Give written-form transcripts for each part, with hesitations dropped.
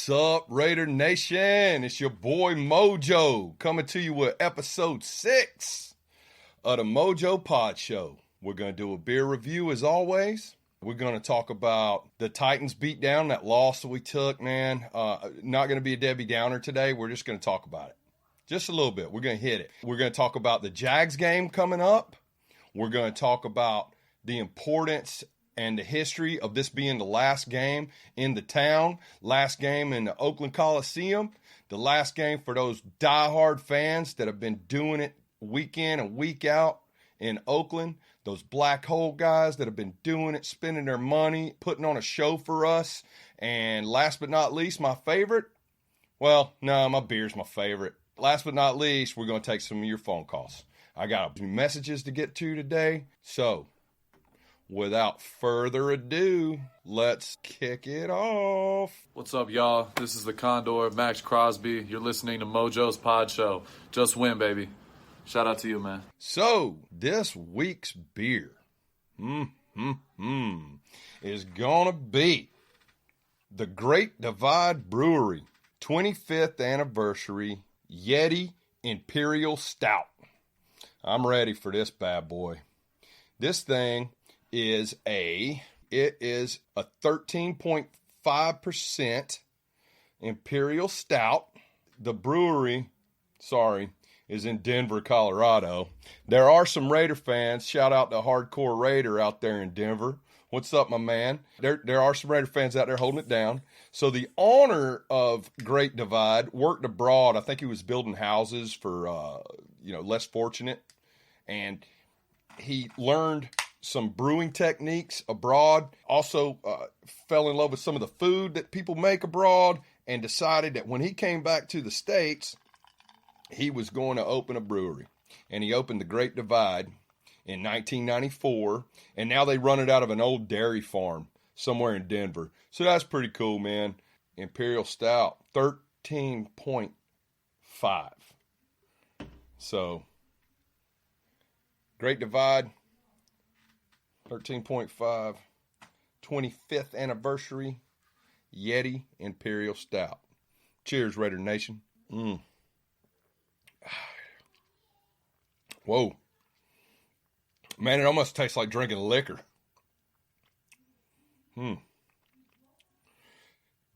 What's up, Raider Nation? It's your boy Mojo coming to you with episode 6 of the MOJOE'S Podshow. We're going to do a beer review as always. We're going to talk about the Titans beatdown, that loss that we took, man. Not going to be a Debbie Downer today. We're just going to talk about it. Just a little bit. We're going to hit it. We're going to talk about the Jags game coming up. We're going to talk about the importance and the history of this being the last game in the town, last game in the Oakland Coliseum, the last game for those diehard fans that have been doing it week in and week out in Oakland, those black hole guys that have been doing it, spending their money, putting on a show for us. And last but not least, my favorite, well, no, my beer's my favorite. Last but not least, we're going to take some of your phone calls. I got a few messages to get to today, so without further ado, let's kick it off. What's up, y'all? This is the Condor, Max Crosby. You're listening to MOJOE'S Podshow. Just win, baby. Shout out to you, man. So, this week's beer is gonna be the Great Divide Brewery 25th anniversary Yeti Imperial Stout. I'm ready for this bad boy. This thing is a 13.5% Imperial Stout. The brewery, is in Denver, Colorado. There are some Raider fans. Shout out to Hardcore Raider out there in Denver. What's up, my man? There are some Raider fans out there holding it down. So the owner of Great Divide worked abroad. I think he was building houses for less fortunate, and he learned some brewing techniques abroad. Also fell in love with some of the food that people make abroad, and decided that when he came back to the States, he was going to open a brewery. And he opened the Great Divide in 1994, and now they run it out of an old dairy farm somewhere in Denver. So that's pretty cool, man. Imperial Stout, 13.5. So, Great Divide, 13.5, 25th anniversary Yeti Imperial Stout. Cheers, Raider Nation. Whoa. Man, it almost tastes like drinking liquor.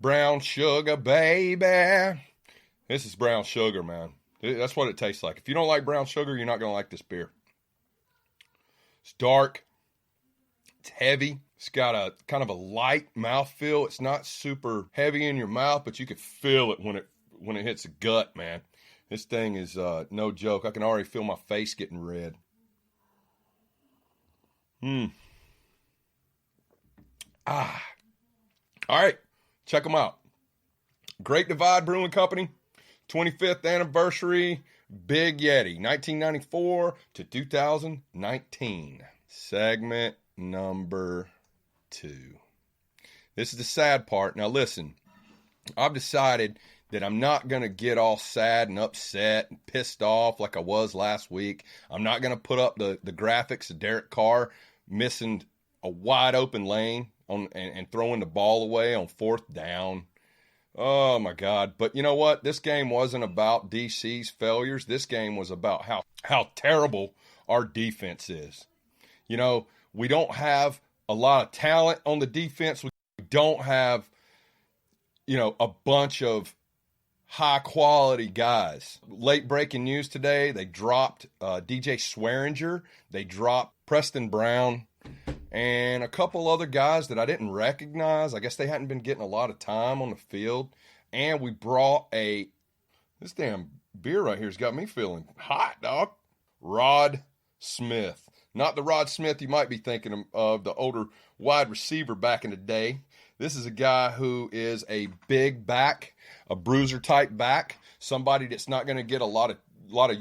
Brown sugar, baby. This is brown sugar, man. That's what it tastes like. If you don't like brown sugar, you're not going to like this beer. It's dark. It's heavy. It's got a kind of a light mouthfeel. It's not super heavy in your mouth, but you can feel it when it hits the gut, man. This thing is no joke. I can already feel my face getting red. All right, check them out. Great Divide Brewing Company, 25th anniversary, Big Yeti, 1994 to 2019. Segment number 2. This is the sad part. Now listen, I've decided that I'm not going to get all sad and upset and pissed off like I was last week. I'm not going to put up the graphics of Derek Carr missing a wide open lane and throwing the ball away on 4th down. Oh, my God. But you know what? This game wasn't about DC's failures. This game was about how terrible our defense is. You know, we don't have a lot of talent on the defense. We don't have, a bunch of high-quality guys. Late breaking news today, they dropped DJ Swearinger. They dropped Preston Brown and a couple other guys that I didn't recognize. I guess they hadn't been getting a lot of time on the field. And we brought this damn beer right here has got me feeling hot, dog. Rod Smith. Not the Rod Smith you might be thinking of, the older wide receiver back in the day. This is a guy who is a big back, a bruiser-type back, somebody that's not going to get a lot of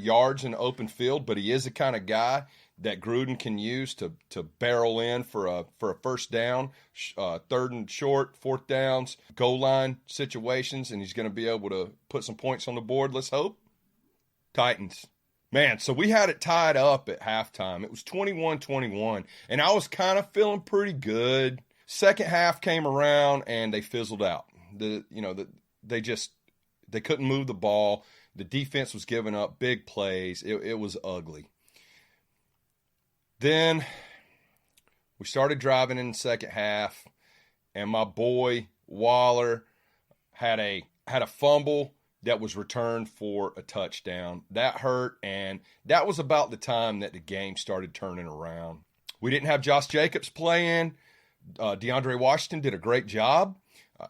yards in the open field, but he is the kind of guy that Gruden can use to barrel in for a first down, 3rd and short, 4th downs, goal line situations, and he's going to be able to put some points on the board, let's hope. Titans. Man, so we had it tied up at halftime. It was 21-21, and I was kind of feeling pretty good. Second half came around, and they fizzled out. The they couldn't move the ball. The defense was giving up big plays. It was ugly. Then we started driving in the second half, and my boy Waller had a fumble that was returned for a touchdown. That hurt, and that was about the time that the game started turning around. We didn't have Josh Jacobs playing. DeAndre Washington did a great job.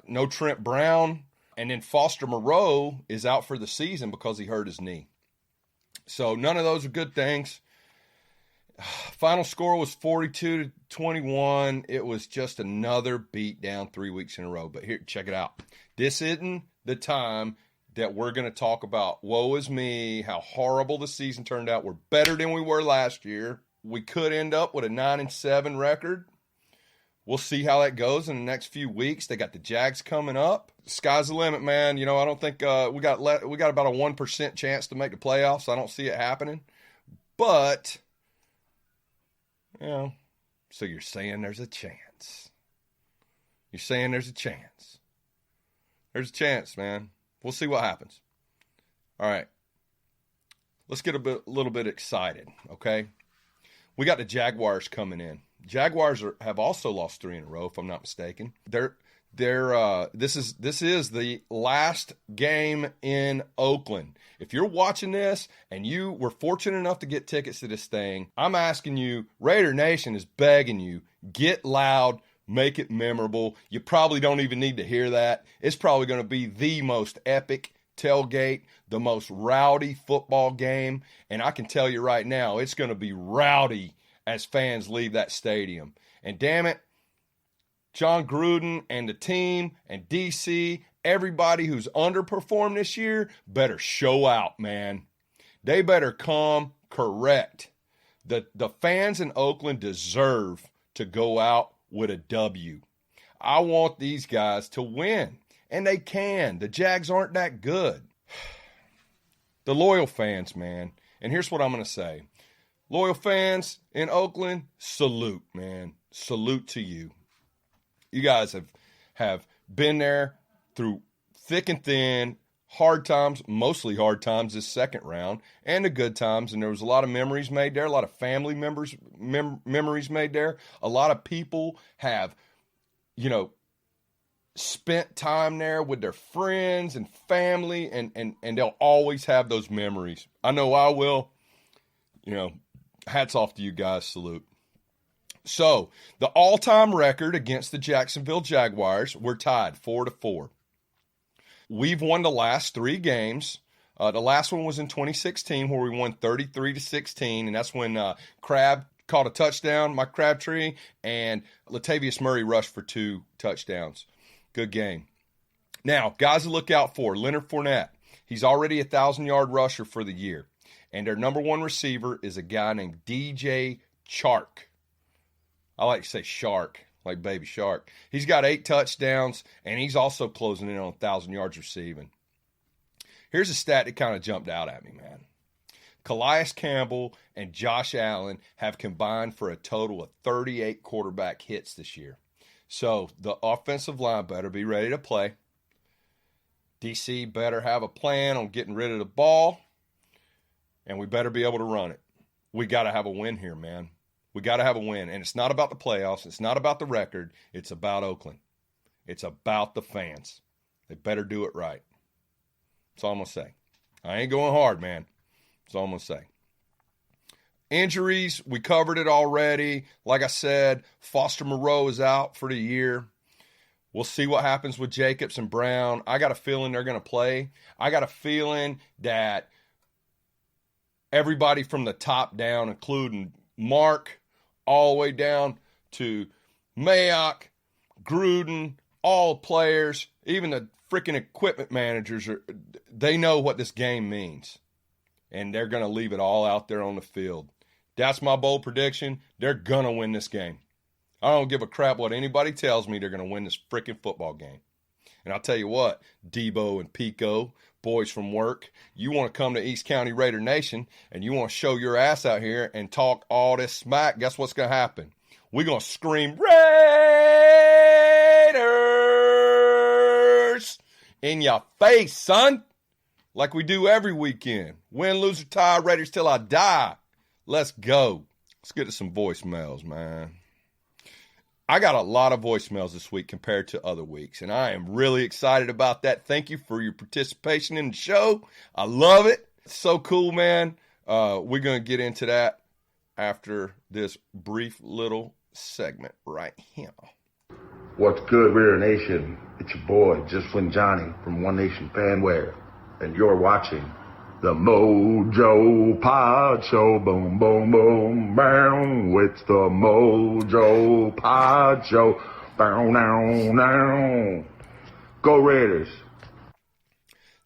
No Trent Brown. And then Foster Moreau is out for the season because he hurt his knee. So none of those are good things. Final score was 42-21. It was just another beat down 3 weeks in a row. But here, check it out. This isn't the time that we're going to talk about woe is me, how horrible the season turned out. We're better than we were last year. We could end up with a 9-7 record. We'll see how that goes in the next few weeks. They got the Jags coming up. Sky's the limit, man. You know, I don't think we got about a 1% chance to make the playoffs. I don't see it happening. But, you know, so you're saying there's a chance. You're saying there's a chance. There's a chance, man. We'll see what happens. All right. Let's get a little bit excited, okay? We got the Jaguars coming in. Jaguars have also lost 3 in a row, if I'm not mistaken. This is the last game in Oakland. If you're watching this and you were fortunate enough to get tickets to this thing, I'm asking you, Raider Nation is begging you, get loud, make it memorable. You probably don't even need to hear that. It's probably going to be the most epic tailgate, the most rowdy football game, and I can tell you right now, it's going to be rowdy as fans leave that stadium. And damn it, John Gruden and the team and DC, everybody who's underperformed this year better show out, man. They better come correct. The fans in Oakland deserve to go out with a W. I want these guys to win, and they can. The Jags aren't that good. The loyal fans, man. And here's what I'm going to say. Loyal fans in Oakland, salute, man. Salute to you. You guys have been there through thick and thin, hard times, mostly hard times this second round, and the good times. And there was a lot of memories made there, a lot of family members memories made there. A lot of people have, you know, spent time there with their friends and family, and they'll always have those memories. I know I will. You know, hats off to you guys. Salute. So, the all-time record against the Jacksonville Jaguars, we're tied 4-4. We've won the last 3 games. The last one was in 2016 where we won 33-16, and that's when Crab caught a touchdown, Mike Crabtree, and Latavius Murray rushed for 2 touchdowns. Good game. Now, guys to look out for, Leonard Fournette. He's already a 1,000-yard rusher for the year. And their number 1 receiver is a guy named DJ Chark. I like to say Shark, like Baby Shark. He's got 8 touchdowns, and he's also closing in on 1,000 yards receiving. Here's a stat that kind of jumped out at me, man. Calais Campbell and Josh Allen have combined for a total of 38 quarterback hits this year. So the offensive line better be ready to play. DC better have a plan on getting rid of the ball. And we better be able to run it. We got to have a win here, man. We got to have a win. And it's not about the playoffs. It's not about the record. It's about Oakland. It's about the fans. They better do it right. That's all I'm going to say. I ain't going hard, man. That's all I'm going to say. Injuries, we covered it already. Like I said, Foster Moreau is out for the year. We'll see what happens with Jacobs and Brown. I got a feeling they're going to play. I got a feeling that everybody from the top down, including Mark, all the way down to Mayock, Gruden, all players, even the freaking equipment managers, they know what this game means. And they're going to leave it all out there on the field. That's my bold prediction. They're going to win this game. I don't give a crap what anybody tells me. They're going to win this freaking football game. And I'll tell you what, Debo and Pico, boys from work, you want to come to East County Raider Nation and you want to show your ass out here and talk all this smack, guess what's going to happen? We're going to scream, Raiders! in your face, son. Like we do every weekend. Win, lose, or tie, Raiders till I die. Let's go. Let's get to some voicemails, man. I got a lot of voicemails this week compared to other weeks, and I am really excited about that. Thank you for your participation in the show. I love it. It's so cool, man. We're going to get into that after this brief little segment right here. What's good, Raider Nation? It's your boy, Just Win Johnny from One Nation Fanware, and you're watching the Mojo Pod Show. Boom, boom, boom, boom. It's the Mojo Pod Show. Bow, now, now. Go Raiders.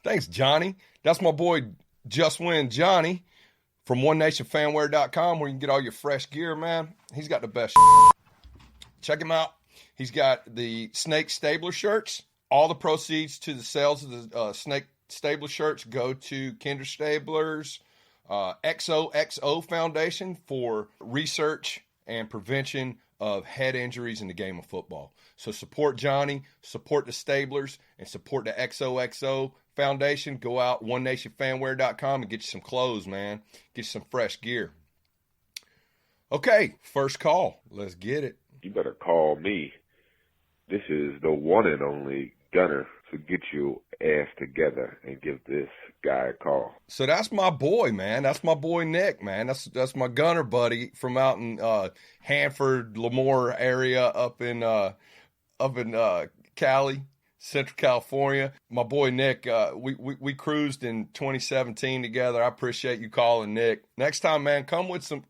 Thanks, Johnny. That's my boy, Just Win Johnny from OneNationFanwear.com, where you can get all your fresh gear, man. He's got the best shit. Check him out. He's got the Snake Stabler shirts. All the proceeds to the sales of the Snake Stabler shirts go to Kinder Stabler's XOXO Foundation for research and prevention of head injuries in the game of football. So support Johnny, support the Stablers, and support the XOXO Foundation. Go out, OneNationFanwear.com, and get you some clothes, man. Get you some fresh gear. Okay, first call. Let's get it. You better call me. This is the one and only Gunner. So get your ass together and give this guy a call. So that's my boy, man. That's my boy Nick, man. That's my Gunner buddy from out in Hanford, Lemoore area up in Cali, Central California. My boy Nick, we cruised in 2017 together. I appreciate you calling, Nick. Next time, man, come with some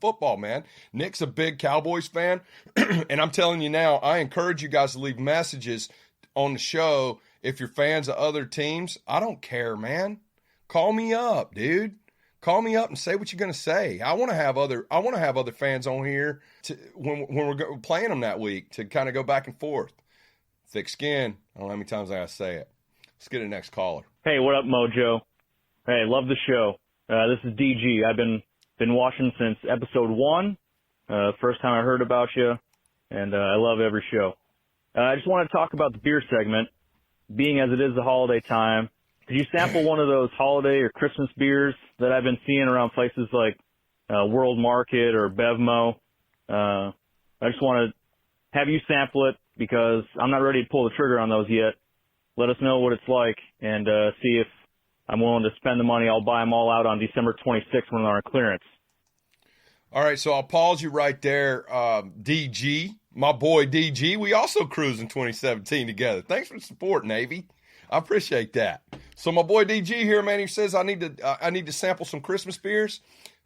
football, man. Nick's a big Cowboys fan, and I'm telling you now, I encourage you guys to leave messages on the show. If you're fans of other teams, I don't care, man. Call me up, dude. Call me up and say what you're going to say. I want to have other fans on here when we're playing them that week to kind of go back and forth. Thick skin. I don't know how many times I got to say it. Let's get the next caller. Hey, what up, Mojo? Hey, love the show. This is DG. I've been watching since episode 1. First time I heard about you, and I love every show. I just want to talk about the beer segment. Being as it is the holiday time, could you sample one of those holiday or Christmas beers that I've been seeing around places like World Market or Bevmo? I just want to have you sample it because I'm not ready to pull the trigger on those yet. Let us know what it's like and see if I'm willing to spend the money. I'll buy them all out on December 26th when they're on clearance. All right, so I'll pause you right there, DG. My boy DG, we also cruised in 2017 together. Thanks for the support, Navy. I appreciate that. So my boy DG here, man, he says I need to sample some Christmas beers.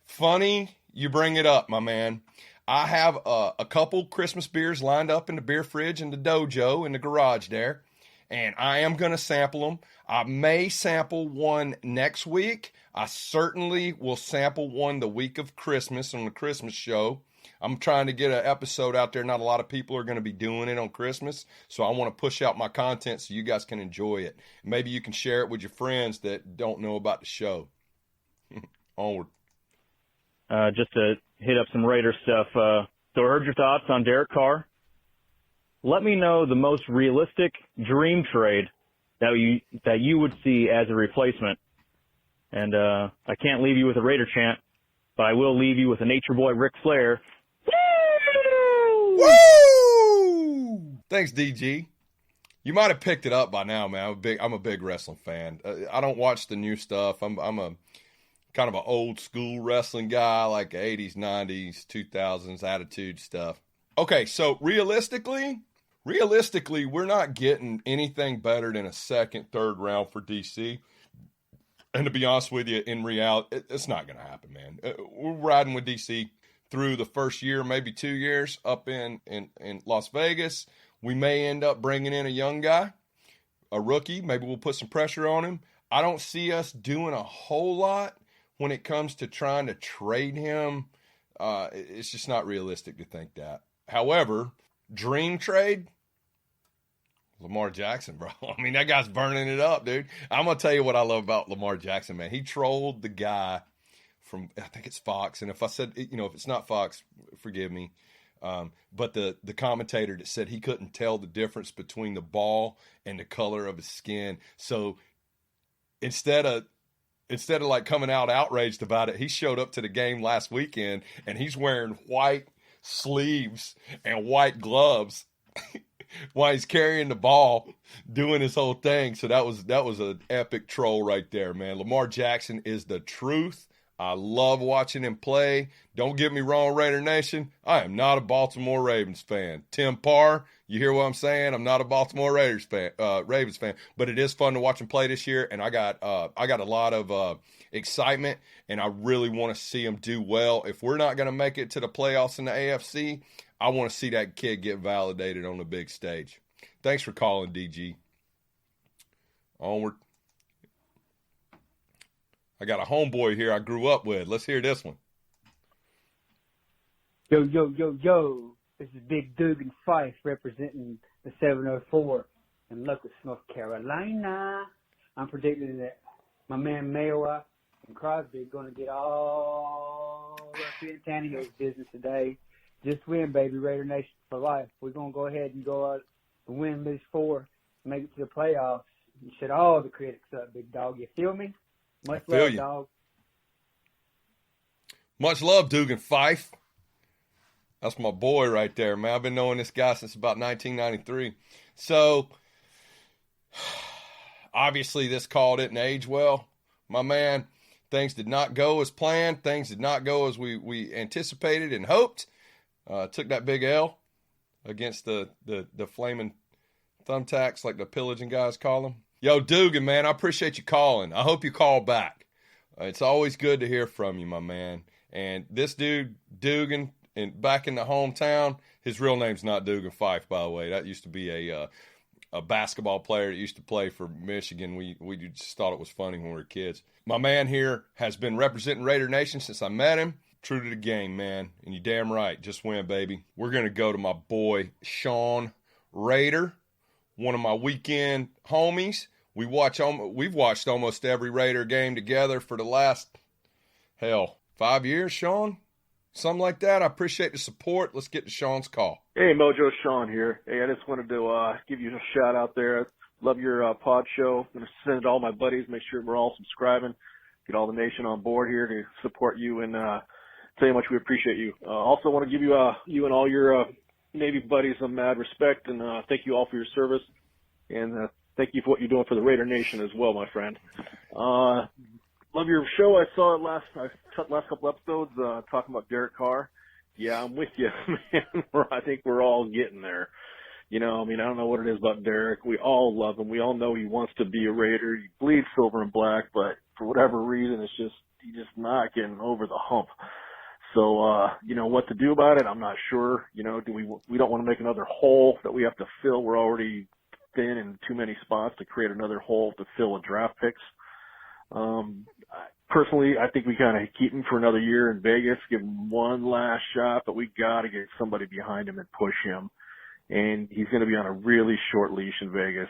Funny you bring it up, my man. I have a couple Christmas beers lined up in the beer fridge in the dojo in the garage there, and I am going to sample them. I may sample one next week. I certainly will sample one the week of Christmas on the Christmas show. I'm trying to get an episode out there. Not a lot of people are going to be doing it on Christmas, so I want to push out my content so you guys can enjoy it. Maybe you can share it with your friends that don't know about the show. Onward. Just to hit up some Raider stuff. So I heard your thoughts on Derek Carr. Let me know the most realistic dream trade that you would see as a replacement. And I can't leave you with a Raider chant, but I will leave you with a Nature Boy Ric Flair. Woo! Woo! Thanks, DG. You might have picked it up by now, man. I'm a big wrestling fan. I don't watch the new stuff. I'm a kind of an old school wrestling guy, like 80s, 90s, 2000s attitude stuff. Okay, so realistically, we're not getting anything better than a second, third round for DC. And to be honest with you, in reality, it's not going to happen, man. We're riding with DC through the first year, maybe 2 years up in Las Vegas. We may end up bringing in a young guy, a rookie. Maybe we'll put some pressure on him. I don't see us doing a whole lot when it comes to trying to trade him. It's just not realistic to think that. However, dream trade, Lamar Jackson, bro. I mean, that guy's burning it up, dude. I'm going to tell you what I love about Lamar Jackson, man. He trolled the guy from, I think it's Fox. And if I said, if it's not Fox, forgive me. But the commentator that said he couldn't tell the difference between the ball and the color of his skin. So instead of like coming out outraged about it, he showed up to the game last weekend and he's wearing white sleeves and white gloves while he's carrying the ball, doing his whole thing. So that was an epic troll right there, man. Lamar Jackson is the truth. I love watching him play. Don't get me wrong, Raider Nation. I am not a Baltimore Ravens fan. Tim Parr, you hear what I'm saying? I'm not a Baltimore Ravens fan, but it is fun to watch him play this year, and I got a lot of excitement, and I really want to see him do well. If we're not going to make it to the playoffs in the AFC, I want to see that kid get validated on the big stage. Thanks for calling, DG. Onward. I got a homeboy here I grew up with. Let's hear this one. Yo, yo, yo, yo. This is Big Dugan Fife representing the 704 in Lucas, North Carolina. I'm predicting that my man Mayowa and Crosby are going to get all up in Tannehill's business today. Just win, baby. Raider Nation for life. We're going to go ahead and go out and win these 4 and make it to the playoffs. You shut all the critics up, big dog. You feel me? Much love, you. dog. Much love, Dugan Fife. That's my boy right there, man. I've been knowing this guy since about 1993. So, obviously, this call didn't age well. My man, things did not go as planned. Things did not go as we anticipated and hoped. Took that big L against the flaming thumbtacks, like the pillaging guys call them. Yo, Dugan, man, I appreciate you calling. I hope you call back. It's always good to hear from you, my man. And this dude, Dugan, back in the hometown, his real name's not Dugan Fife, by the way. That used to be a basketball player that used to play for Michigan. We just thought it was funny when we were kids. My man here has been representing Raider Nation since I met him. True to the game, man. And you damn right. Just win, baby. We're going to go to my boy, Sean Raider, one of my weekend homies. We've watched almost every Raider game together for the last, 5 years, Sean? Something like that. I appreciate the support. Let's get to Sean's call. Hey, Mojo, Sean here. Hey, I just wanted to give you a shout out there. Love your pod show. I'm going to send it to all my buddies, make sure we're all subscribing, get all the nation on board here to support you and tell you how much we appreciate you. Also want to give you you and all your Navy buddies some mad respect, and thank you all for your service. And thank you for what you're doing for the Raider Nation as well, my friend. Love your show. I saw it last couple episodes talking about Derek Carr. Yeah, I'm with you, man. I think we're all getting there. You know, I mean, I don't know what it is about Derek. We all love him. We all know he wants to be a Raider. He bleeds silver and black, but for whatever reason, he's just not getting over the hump. So, you know, what to do about it, I'm not sure. You know, we don't want to make another hole that we have to fill. We're already thin in too many spots to create another hole to fill with draft picks. Personally, I think we kind of keep him for another year in Vegas, give him one last shot, but we got to get somebody behind him and push him. And he's going to be on a really short leash in Vegas.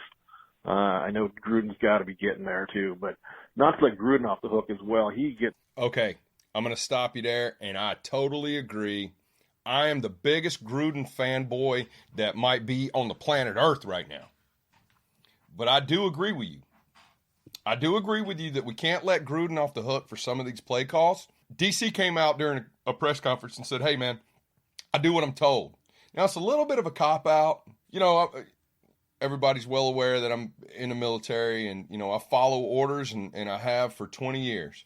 I know Gruden's got to be getting there too, but not to let Gruden off the hook as well. Okay, I'm going to stop you there, and I totally agree. I am the biggest Gruden fanboy that might be on the planet Earth right now. But I do agree with you. I do agree with you that we can't let Gruden off the hook for some of these play calls. DC came out during a press conference and said, hey, man, I do what I'm told. Now, it's a little bit of a cop-out. You know, everybody's well aware that I'm in the military and, you know, I follow orders and I have for 20 years.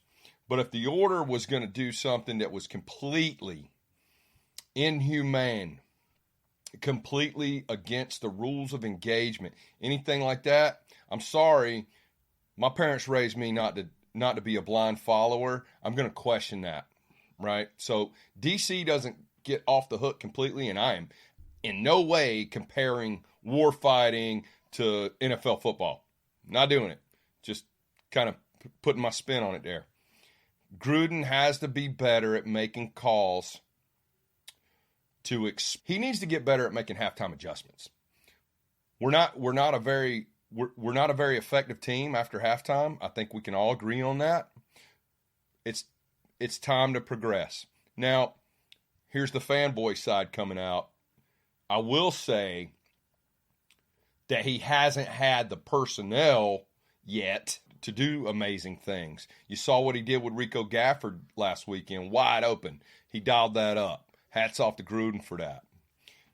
But if the order was going to do something that was completely inhumane, completely against the rules of engagement, anything like that, I'm sorry. My parents raised me not to be a blind follower. I'm going to question that, right? So DC doesn't get off the hook completely, and I am in no way comparing war fighting to NFL football. Not doing it. Just kind of putting my spin on it there. Gruden has to be better at making calls. He needs to get better at making halftime adjustments. We're not a very effective team after halftime. I think we can all agree on that. It's time to progress. Now, here's the fanboy side coming out. I will say that he hasn't had the personnel yet to do amazing things. You saw what he did with Rico Gafford last weekend, wide open. He dialed that up. Hats off to Gruden for that.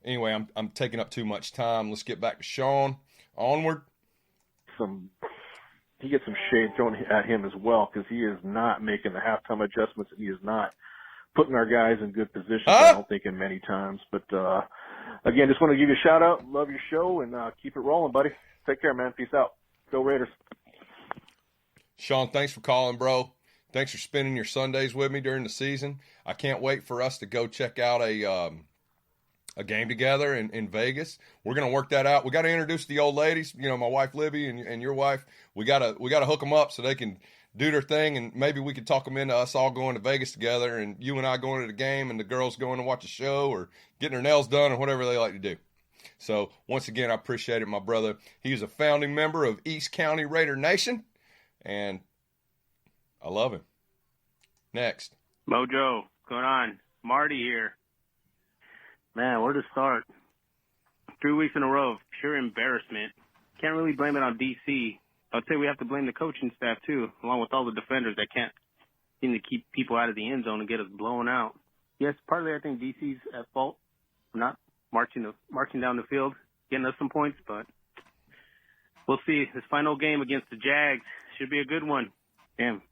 Anyway, I'm taking up too much time. Let's get back to Sean. Onward. He gets some shade thrown at him as well because he is not making the halftime adjustments, and he is not putting our guys in good positions, I don't think, in many times. But, again, just want to give you a shout-out. Love your show, and keep it rolling, buddy. Take care, man. Peace out. Go Raiders. Sean, thanks for calling, bro. Thanks for spending your Sundays with me during the season. I can't wait for us to go check out a game together in Vegas. We're going to work that out. We got to introduce the old ladies, you know, my wife Libby and your wife. We got to hook them up so they can do their thing, and maybe we could talk them into us all going to Vegas together, and you and I going to the game and the girls going to watch a show or getting their nails done or whatever they like to do. So once again, I appreciate it, my brother. He is a founding member of East County Raider Nation, and I love him. Next. Mojo, what's going on? Marty here. Man, where to start? 3 weeks in a row of pure embarrassment. Can't really blame it on DC. I'd say we have to blame the coaching staff, too, along with all the defenders that can't seem to keep people out of the end zone and get us blown out. Yes, partly I think DC's at fault for not marching down the field, getting us some points, but we'll see. This final game against the Jags should be a good one. Damn.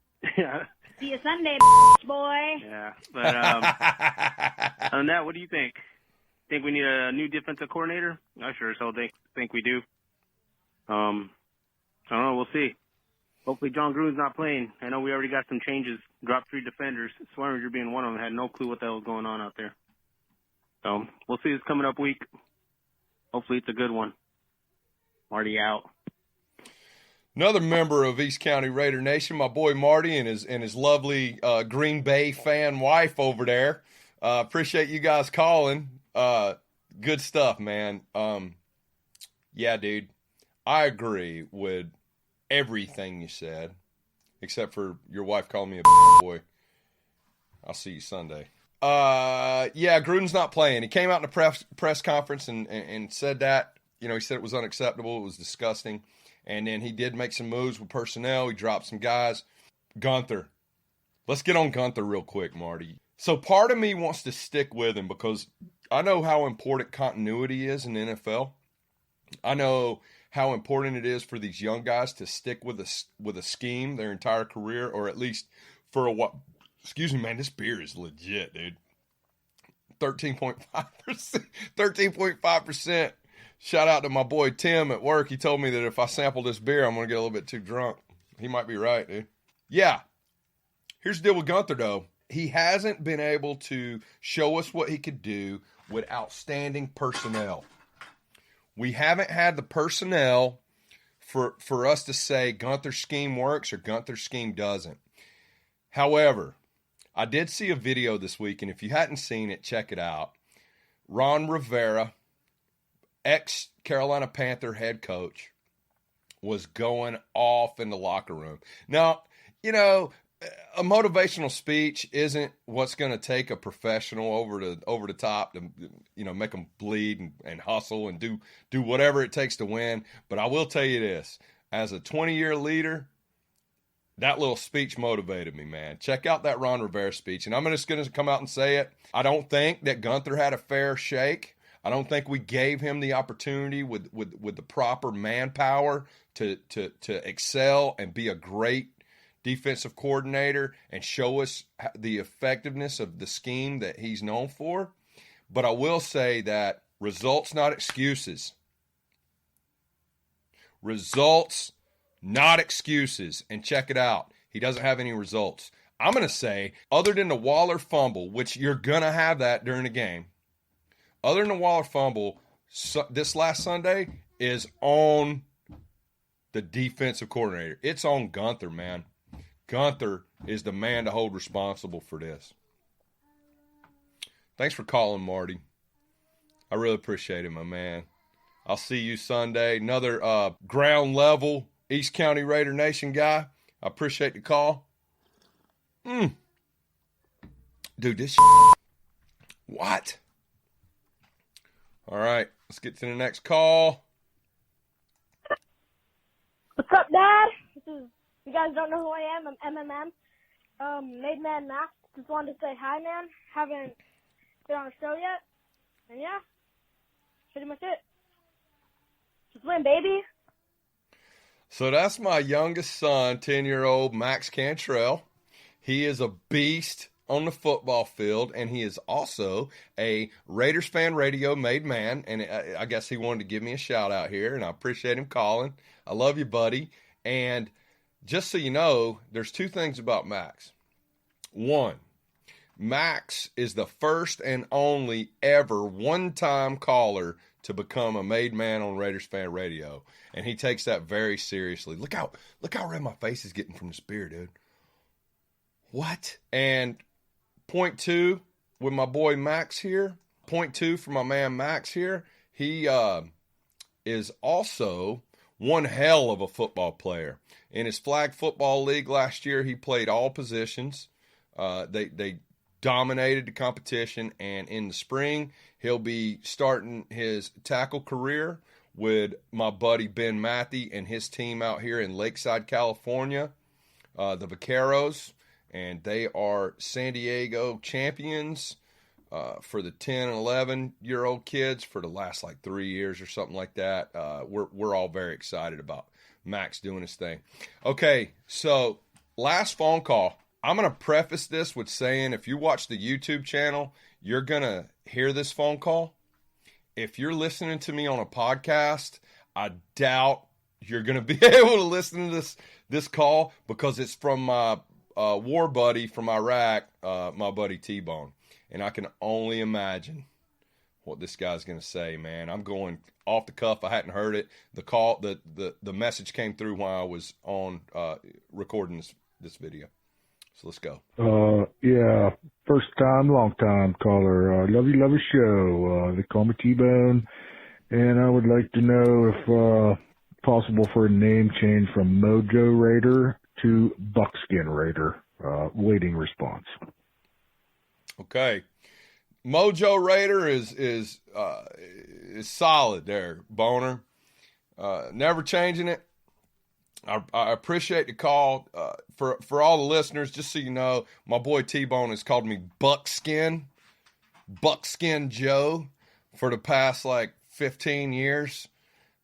See you Sunday, boy. Yeah, but other than that, what do you think? Think we need a new defensive coordinator? I sure as hell think we do. I don't know. We'll see. Hopefully John Gruden's not playing. I know we already got some changes. Dropped 3 defenders. Swearinger being one of them. Had no clue what the hell was going on out there. So we'll see this coming up week. Hopefully it's a good one. Marty out. Another member of East County Raider Nation, my boy Marty and his lovely Green Bay fan wife over there. Appreciate you guys calling. Good stuff, man. Yeah, dude, I agree with everything you said, except for your wife calling me a boy. I'll see you Sunday. Yeah, Gruden's not playing. He came out in a press conference and said that. You know, he said it was unacceptable. It was disgusting. And then he did make some moves with personnel. He dropped some guys. Gunther. Let's get on Gunther real quick, Marty. So part of me wants to stick with him because I know how important continuity is in the NFL. I know how important it is for these young guys to stick with a scheme their entire career, or at least for a while. Excuse me, man, this beer is legit, dude. 13.5%. 13.5%. Shout out to my boy Tim at work. He told me that if I sample this beer, I'm going to get a little bit too drunk. He might be right, dude. Yeah. Here's the deal with Gunther, though. He hasn't been able to show us what he could do with outstanding personnel. We haven't had the personnel for us to say Gunther's scheme works or Gunther's scheme doesn't. However, I did see a video this week, and if you hadn't seen it, check it out. Ron Rivera, ex-Carolina Panther head coach, was going off in the locker room. Now, you know, a motivational speech isn't what's going to take a professional over the top to, you know, make them bleed and hustle and do whatever it takes to win. But I will tell you this, as a 20-year leader, that little speech motivated me, man. Check out that Ron Rivera speech. And I'm just going to come out and say it. I don't think that Gunther had a fair shake. I don't think we gave him the opportunity with the proper manpower to excel and be a great defensive coordinator and show us the effectiveness of the scheme that he's known for. But I will say that results, not excuses. Results, not excuses. And check it out. He doesn't have any results. I'm going to say, other than the Waller fumble, which you're going to have that during the game, other than the Waller fumble, this last Sunday is on the defensive coordinator. It's on Gunther, man. Gunther is the man to hold responsible for this. Thanks for calling, Marty. I really appreciate it, my man. I'll see you Sunday. Another ground level East County Raider Nation guy. I appreciate the call. Dude, this What? All right, let's get to the next call. What's up, Dad? You guys don't know who I am. I'm MMM. Made Man Max. Just wanted to say hi, man. Haven't been on a show yet. And yeah, pretty much it. Just win, baby. So that's my youngest son, 10-year-old Max Cantrell. He is a beast on the football field, and he is also a Raiders Fan Radio made man, and I guess he wanted to give me a shout-out here, and I appreciate him calling. I love you, buddy. And just so you know, there's two things about Max. One, Max is the first and only ever one-time caller to become a made man on Raiders Fan Radio, and he takes that very seriously. Look how red my face is getting from this beer, dude. What? And point two with my boy Max here. Point two for my man Max here. He is also one hell of a football player. In his flag football league last year, he played all positions. They dominated the competition, and in the spring, he'll be starting his tackle career with my buddy Ben Matthey and his team out here in Lakeside, California, the Vaqueros, and they are San Diego champions for the 10 and 11-year-old kids for the last 3 years or something like that. We're all very excited about Max doing his thing. Okay, so last phone call. I'm going to preface this with saying if you watch the YouTube channel, you're going to hear this phone call. If you're listening to me on a podcast, I doubt you're going to be able to listen to this call because it's from my war buddy from Iraq, my buddy T-Bone. And I can only imagine what this guy's going to say, man. I'm going off the cuff. I hadn't heard it. The message came through while I was on recording this video. So let's go. Yeah, first time, long time caller. Love your show. They call me T-Bone, and I would like to know if possible for a name change from Mojo Raider to Buckskin Raider. Waiting response. Okay, Mojo Raider is solid there, Boner. Never changing it. I appreciate the call. For all the listeners, just so you know, my boy T-Bone has called me Buckskin Joe for the past 15 years.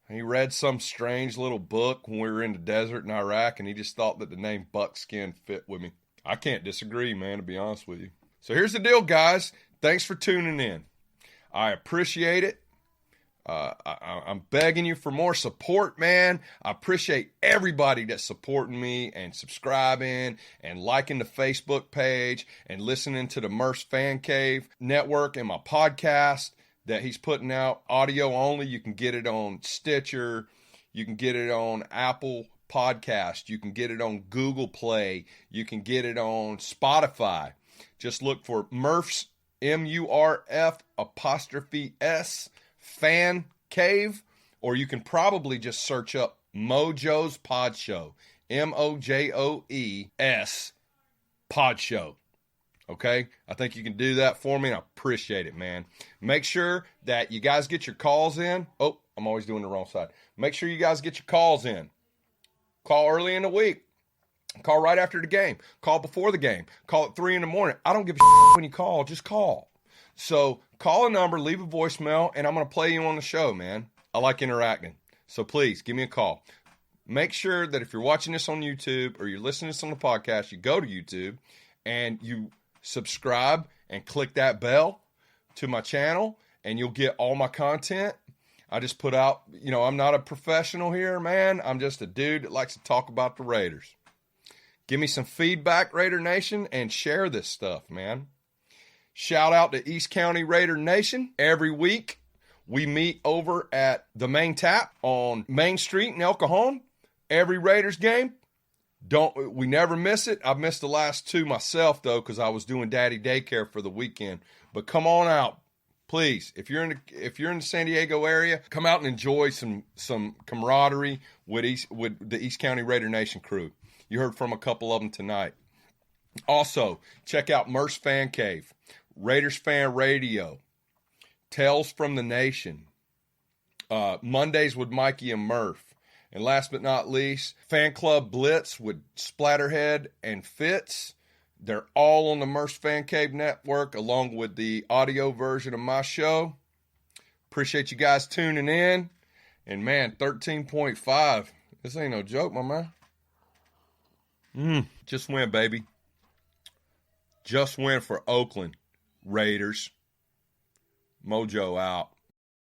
He read some strange little book when we were in the desert in Iraq, and he just thought that the name Buckskin fit with me. I can't disagree, man, to be honest with you. So here's the deal, guys. Thanks for tuning in. I appreciate it. I'm begging you for more support, man. I appreciate everybody that's supporting me and subscribing and liking the Facebook page and listening to the Murph's Fan Cave Network and my podcast that he's putting out audio only. You can get it on Stitcher. You can get it on Apple Podcast. You can get it on Google Play. You can get it on Spotify. Just look for Murph's, MURF''S Fan Cave, or you can probably just search up MOJOE'S Podshow, MOJOE'S Podshow. Okay? I think you can do that for me, and I appreciate it, man. Make sure that you guys get your calls in. Oh, I'm always doing the wrong side. Make sure you guys get your calls in. Call early in the week. Call right after the game. Call before the game. Call at 3 in the morning. I don't give a shit when you call. Just call. So call a number, leave a voicemail, and I'm going to play you on the show, man. I like interacting. So please, give me a call. Make sure that if you're watching this on YouTube or you're listening to this on the podcast, you go to YouTube and you subscribe and click that bell to my channel, and you'll get all my content. I just put out, I'm not a professional here, man. I'm just a dude that likes to talk about the Raiders. Give me some feedback, Raider Nation, and share this stuff, man. Shout out to East County Raider Nation. Every week, we meet over at the Main Tap on Main Street in El Cajon. Every Raiders game. We never miss it. I've missed the last two myself, though, because I was doing daddy daycare for the weekend. But come on out, please. If you're in the San Diego area, come out and enjoy some camaraderie with the East County Raider Nation crew. You heard from a couple of them tonight. Also, check out Murph's Fan Cave. Raiders Fan Radio, Tales from the Nation, Mondays with Mikey and Murph, and last but not least, Fan Club Blitz with Splatterhead and Fitz. They're all on the Murph's Fan Cave Network, along with the audio version of my show. Appreciate you guys tuning in. And, man, 13.5. This ain't no joke, my man. Just win, baby. Just win for Oakland Raiders. Mojo out.